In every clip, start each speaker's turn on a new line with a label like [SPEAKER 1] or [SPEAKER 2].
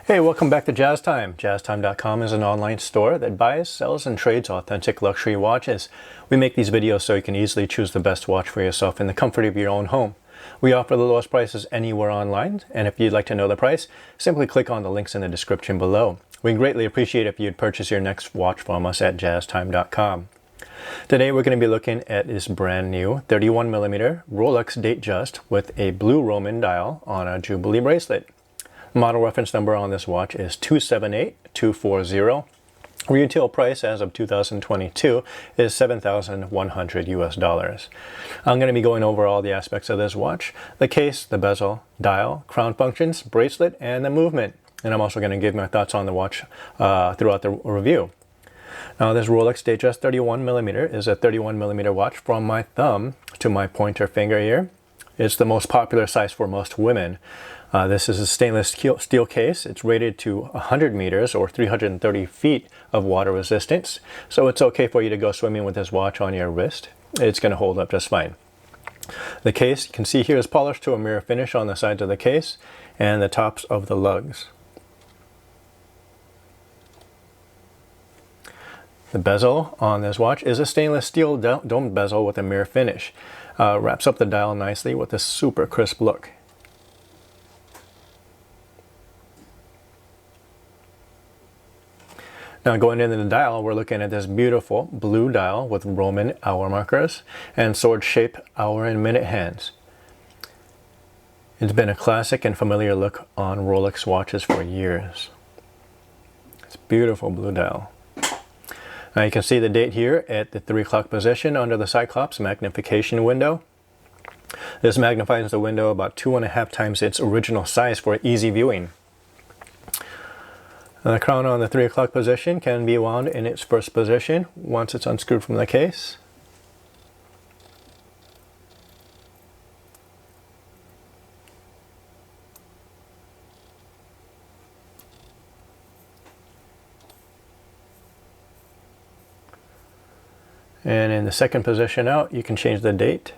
[SPEAKER 1] Hey, welcome back to Jazz Time. JazzTime.com is an online store that buys, sells, and trades authentic luxury watches. We make these videos so you can easily choose the best watch for yourself in the comfort of your own home. We offer the lowest prices anywhere online, and if you'd like to know the price, simply click on the links in the description below. We'd greatly appreciate if you'd purchase your next watch from us at JazzTime.com. Today we're going to be looking at this brand new 31mm Rolex Datejust with a blue Roman dial on a Jubilee bracelet. Model reference number on this watch is 278240. Retail price as of 2022 is $7,100 US. I'm going to be going over all the aspects of this watch: the case, the bezel, dial, crown functions, bracelet, and the movement. And I'm also going to give my thoughts on the watch throughout the review. Now, this Rolex Datejust 31mm is a 31mm watch from my thumb to my pointer finger here. It's the most popular size for most women. This is a stainless steel case. It's rated to 100 meters or 330 feet of water resistance. So it's okay for you to go swimming with this watch on your wrist. It's going to hold up just fine. The case, you can see here, is polished to a mirror finish on the sides of the case and the tops of the lugs. The bezel on this watch is a stainless steel domed bezel with a mirror finish. Wraps up the dial nicely with a super crisp look. Now, going into the dial, we're looking at this beautiful blue dial with Roman hour markers and sword-shaped hour and minute hands. It's been a classic and familiar look on Rolex watches for years. It's a beautiful blue dial. Now, you can see the date here at the 3 o'clock position under the Cyclops magnification window. This magnifies the window about 2.5 times its original size for easy viewing. The crown on the 3 o'clock position can be wound in its first position once it's unscrewed from the case. And in the second position out, you can change the date.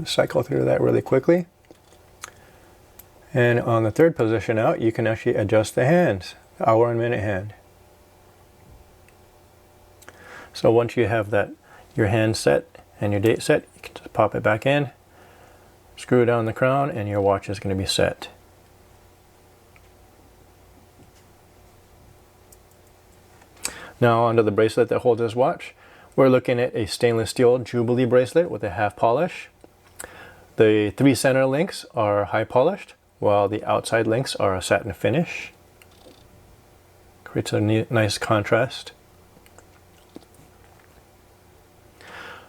[SPEAKER 1] Cycle through that really quickly. And on the third position out, you can actually adjust the hands, the hour and minute hand. So once you have that, your hand set and your date set, you can just pop it back in, screw down the crown, and your watch is going to be set. Now, onto the bracelet that holds this watch. We're looking at a stainless steel Jubilee bracelet with a half polish. The 3 center links are high polished, while the outside links are a satin finish. Creates a nice contrast.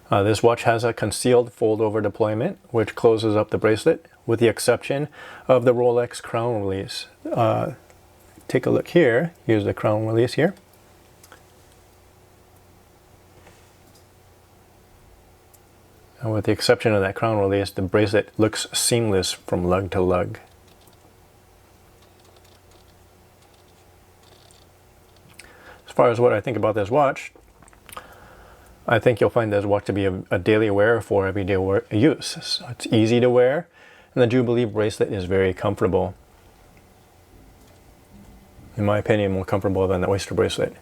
[SPEAKER 1] This watch has a concealed fold-over deployment, which closes up the bracelet, with the exception of the Rolex crown release. Take a look here. Here's the crown release here. And with the exception of that crown release, the bracelet looks seamless from lug to lug. As far as what I think about this watch, I think you'll find this watch to be a daily wear for everyday use. So it's easy to wear, and the Jubilee bracelet is very comfortable. In my opinion, more comfortable than the Oyster bracelet.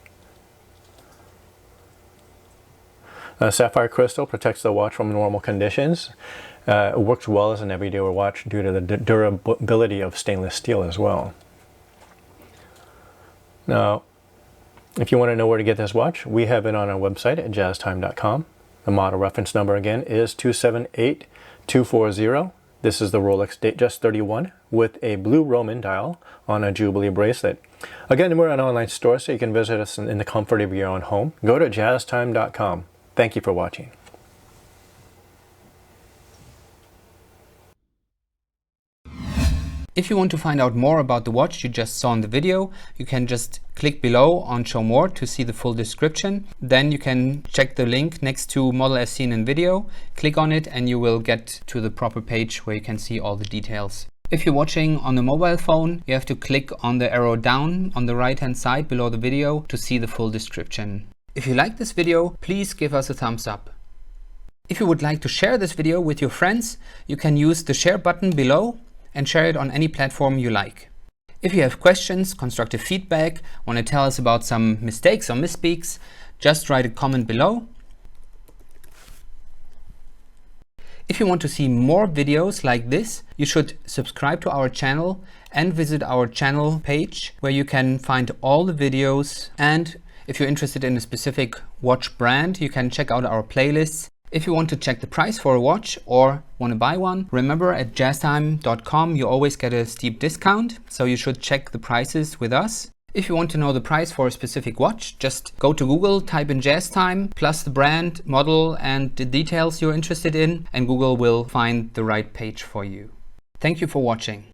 [SPEAKER 1] Sapphire crystal protects the watch from normal conditions. It works well as an everyday watch due to the durability of stainless steel as well. Now, if you want to know where to get this watch, we have it on our website at jazztime.com. The model reference number again is 278240. This is the Rolex Datejust 31 with a blue Roman dial on a Jubilee bracelet. Again, we're an online store, so you can visit us in the comfort of your own home. Go to jazztime.com. Thank you for watching.
[SPEAKER 2] If you want to find out more about the watch you just saw in the video, you can just click below on Show More to see the full description. Then you can check the link next to Model as seen in video, click on it, and you will get to the proper page where you can see all the details. If you're watching on a mobile phone, you have to click on the arrow down on the right hand side below the video to see the full description. If you like this video, please give us a thumbs up. If you would like to share this video with your friends, you can use the share button below and share it on any platform you like. If you have questions, constructive feedback, want to tell us about some mistakes or misspeaks, just write a comment below. If you want to see more videos like this, you should subscribe to our channel and visit our channel page where you can find all the videos. And if you're interested in a specific watch brand, you can check out our playlists. If you want to check the price for a watch or want to buy one, remember at jazztime.com you always get a steep discount, so you should check the prices with us. If you want to know the price for a specific watch, just go to Google, type in JazzTime, plus the brand, model and the details you're interested in, and Google will find the right page for you. Thank you for watching.